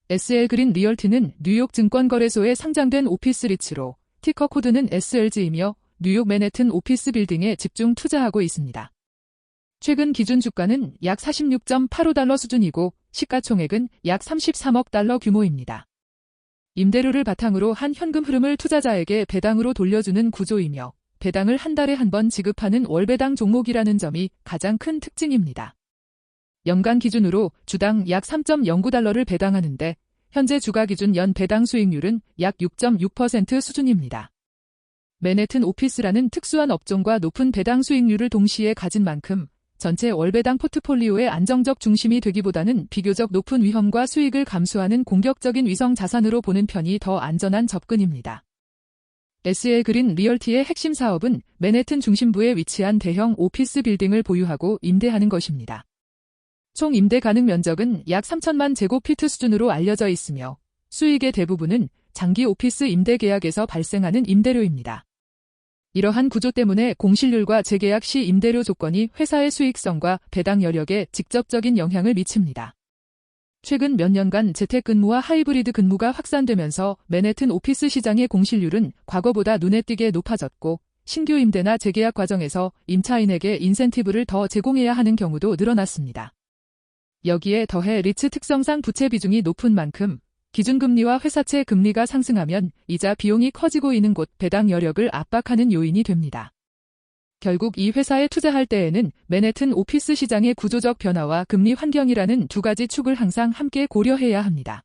SL 그린 리얼티는 뉴욕 증권거래소에 상장된 오피스 리츠로 티커 코드는 SLG이며 뉴욕 맨해튼 오피스 빌딩에 집중 투자하고 있습니다. 최근 기준 주가는 약 46.85달러 수준이고 시가총액은 약 33억 달러 규모입니다. 임대료를 바탕으로 한 현금 흐름을 투자자에게 배당으로 돌려주는 구조이며 배당을 한 달에 한 번 지급하는 월배당 종목이라는 점이 가장 큰 특징입니다. 연간 기준으로 주당 약 3.09달러를 배당하는데 현재 주가 기준 연 배당 수익률은 약 6.6% 수준입니다. 맨해튼 오피스라는 특수한 업종과 높은 배당 수익률을 동시에 가진 만큼 전체 월배당 포트폴리오의 안정적 중심이 되기보다는 비교적 높은 위험과 수익을 감수하는 공격적인 위성 자산으로 보는 편이 더 안전한 접근입니다. SL 그린 리얼티의 핵심 사업은 맨해튼 중심부에 위치한 대형 오피스 빌딩을 보유하고 임대하는 것입니다. 총 임대 가능 면적은 약 3천만 제곱피트 수준으로 알려져 있으며 수익의 대부분은 장기 오피스 임대 계약에서 발생하는 임대료입니다. 이러한 구조 때문에 공실률과 재계약 시 임대료 조건이 회사의 수익성과 배당 여력에 직접적인 영향을 미칩니다. 최근 몇 년간 재택근무와 하이브리드 근무가 확산되면서 맨해튼 오피스 시장의 공실률은 과거보다 눈에 띄게 높아졌고 신규 임대나 재계약 과정에서 임차인에게 인센티브를 더 제공해야 하는 경우도 늘어났습니다. 여기에 더해 리츠 특성상 부채 비중이 높은 만큼 기준금리와 회사채 금리가 상승하면 이자 비용이 커지고 있는 곳 배당 여력을 압박하는 요인이 됩니다. 결국 이 회사에 투자할 때에는 맨해튼 오피스 시장의 구조적 변화와 금리 환경이라는 두 가지 축을 항상 함께 고려해야 합니다.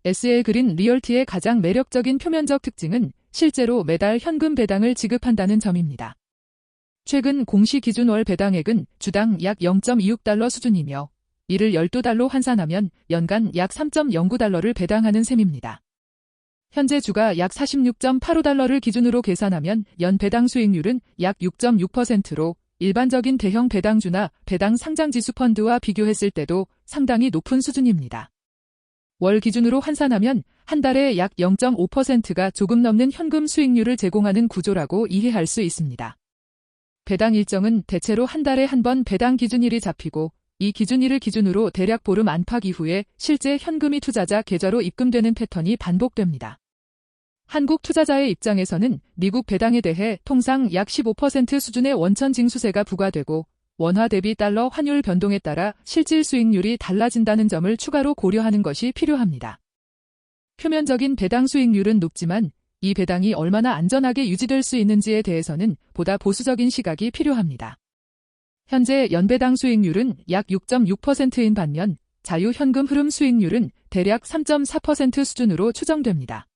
SL 그린 리얼티의 가장 매력적인 표면적 특징은 실제로 매달 현금 배당을 지급한다는 점입니다. 최근 공시 기준 월 배당액은 주당 약 0.26달러 수준이며 이를 12달로 환산하면 연간 약 3.09달러를 배당하는 셈입니다. 현재 주가 약 46.85달러를 기준으로 계산하면 연 배당 수익률은 약 6.6%로 일반적인 대형 배당주나 배당 상장지수 펀드와 비교했을 때도 상당히 높은 수준입니다. 월 기준으로 환산하면 한 달에 약 0.5%가 조금 넘는 현금 수익률을 제공하는 구조라고 이해할 수 있습니다. 배당 일정은 대체로 한 달에 한 번 배당 기준일이 잡히고 이 기준일을 기준으로 대략 보름 안팎 이후에 실제 현금이 투자자 계좌로 입금되는 패턴이 반복됩니다. 한국 투자자의 입장에서는 미국 배당에 대해 통상 약 15% 수준의 원천 징수세가 부과되고 원화 대비 달러 환율 변동에 따라 실질 수익률이 달라진다는 점을 추가로 고려하는 것이 필요합니다. 표면적인 배당 수익률은 높지만 이 배당이 얼마나 안전하게 유지될 수 있는지에 대해서는 보다 보수적인 시각이 필요합니다. 현재 연배당 수익률은 약 6.6%인 반면 자유현금 흐름 수익률은 대략 3.4% 수준으로 추정됩니다.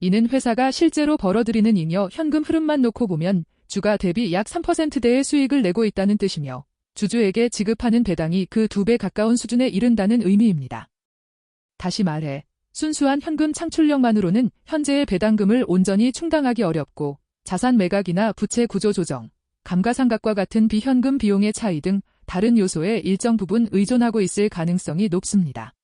이는 회사가 실제로 벌어들이는 잉여 현금 흐름만 놓고 보면 주가 대비 약 3%대의 수익을 내고 있다는 뜻이며 주주에게 지급하는 배당이 그 2배 가까운 수준에 이른다는 의미입니다. 다시 말해 순수한 현금 창출력만으로는 현재의 배당금을 온전히 충당하기 어렵고 자산 매각이나 부채 구조 조정, 감가상각과 같은 비현금 비용의 차이 등 다른 요소에 일정 부분 의존하고 있을 가능성이 높습니다.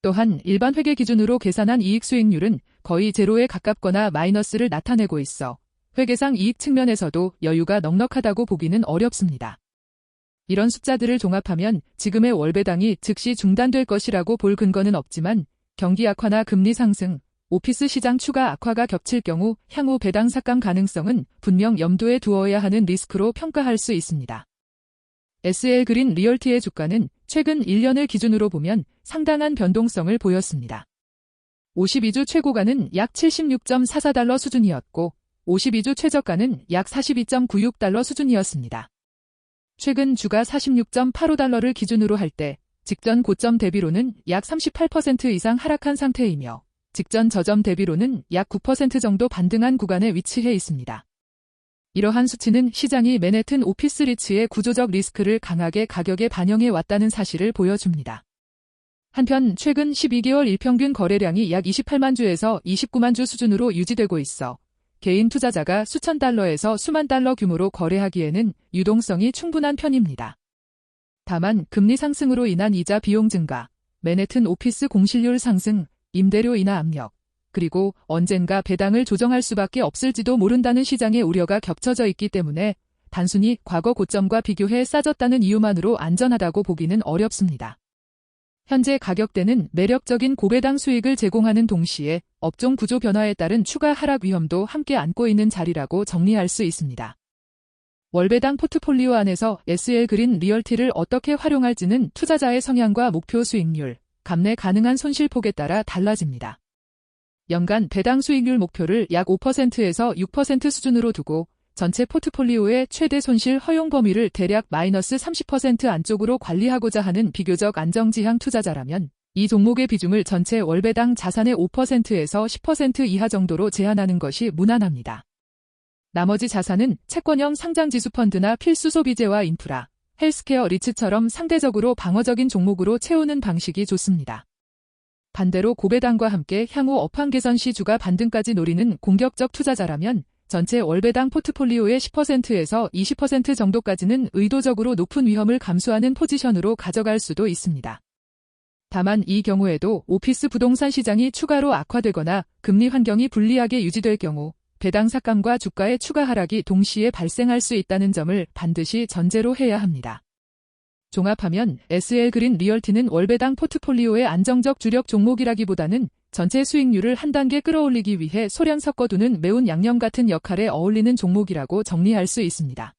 또한 일반 회계 기준으로 계산한 이익 수익률은 거의 제로에 가깝거나 마이너스를 나타내고 있어 회계상 이익 측면에서도 여유가 넉넉하다고 보기는 어렵습니다. 이런 숫자들을 종합하면 지금의 월배당이 즉시 중단될 것이라고 볼 근거는 없지만 경기 악화나 금리 상승, 오피스 시장 추가 악화가 겹칠 경우 향후 배당 삭감 가능성은 분명 염두에 두어야 하는 리스크로 평가할 수 있습니다. SL 그린 리얼티의 주가는 최근 1년을 기준으로 보면 상당한 변동성을 보였습니다. 52주 최고가는 약 76.44달러 수준이었고 52주 최저가는 약 42.96달러 수준이었습니다. 최근 주가 46.85달러를 기준으로 할 때 직전 고점 대비로는 약 38% 이상 하락한 상태이며 직전 저점 대비로는 약 9% 정도 반등한 구간에 위치해 있습니다. 이러한 수치는 시장이 맨해튼 오피스 리츠의 구조적 리스크를 강하게 가격에 반영해 왔다는 사실을 보여줍니다. 한편 최근 12개월 일평균 거래량이 약 28만 주에서 29만 주 수준으로 유지되고 있어 개인 투자자가 수천 달러에서 수만 달러 규모로 거래하기에는 유동성이 충분한 편입니다. 다만 금리 상승으로 인한 이자 비용 증가, 맨해튼 오피스 공실률 상승, 임대료 인하 압력, 그리고 언젠가 배당을 조정할 수밖에 없을지도 모른다는 시장의 우려가 겹쳐져 있기 때문에 단순히 과거 고점과 비교해 싸졌다는 이유만으로 안전하다고 보기는 어렵습니다. 현재 가격대는 매력적인 고배당 수익을 제공하는 동시에 업종 구조 변화에 따른 추가 하락 위험도 함께 안고 있는 자리라고 정리할 수 있습니다. 월배당 포트폴리오 안에서 SL그린 리얼티를 어떻게 활용할지는 투자자의 성향과 목표 수익률, 감내 가능한 손실폭에 따라 달라집니다. 연간 배당 수익률 목표를 약 5%에서 6% 수준으로 두고 전체 포트폴리오의 최대 손실 허용 범위를 대략 마이너스 30% 안쪽으로 관리하고자 하는 비교적 안정지향 투자자라면 이 종목의 비중을 전체 월배당 자산의 5%에서 10% 이하 정도로 제한하는 것이 무난합니다. 나머지 자산은 채권형 상장지수 펀드나 필수 소비재와 인프라, 헬스케어 리츠처럼 상대적으로 방어적인 종목으로 채우는 방식이 좋습니다. 반대로 고배당과 함께 향후 업황 개선 시 주가 반등까지 노리는 공격적 투자자라면 전체 월배당 포트폴리오의 10%에서 20% 정도까지는 의도적으로 높은 위험을 감수하는 포지션으로 가져갈 수도 있습니다. 다만 이 경우에도 오피스 부동산 시장이 추가로 악화되거나 금리 환경이 불리하게 유지될 경우 배당 삭감과 주가의 추가 하락이 동시에 발생할 수 있다는 점을 반드시 전제로 해야 합니다. 종합하면 SL그린 리얼티는 월배당 포트폴리오의 안정적 주력 종목이라기보다는 전체 수익률을 한 단계 끌어올리기 위해 소량 섞어두는 매운 양념 같은 역할에 어울리는 종목이라고 정리할 수 있습니다.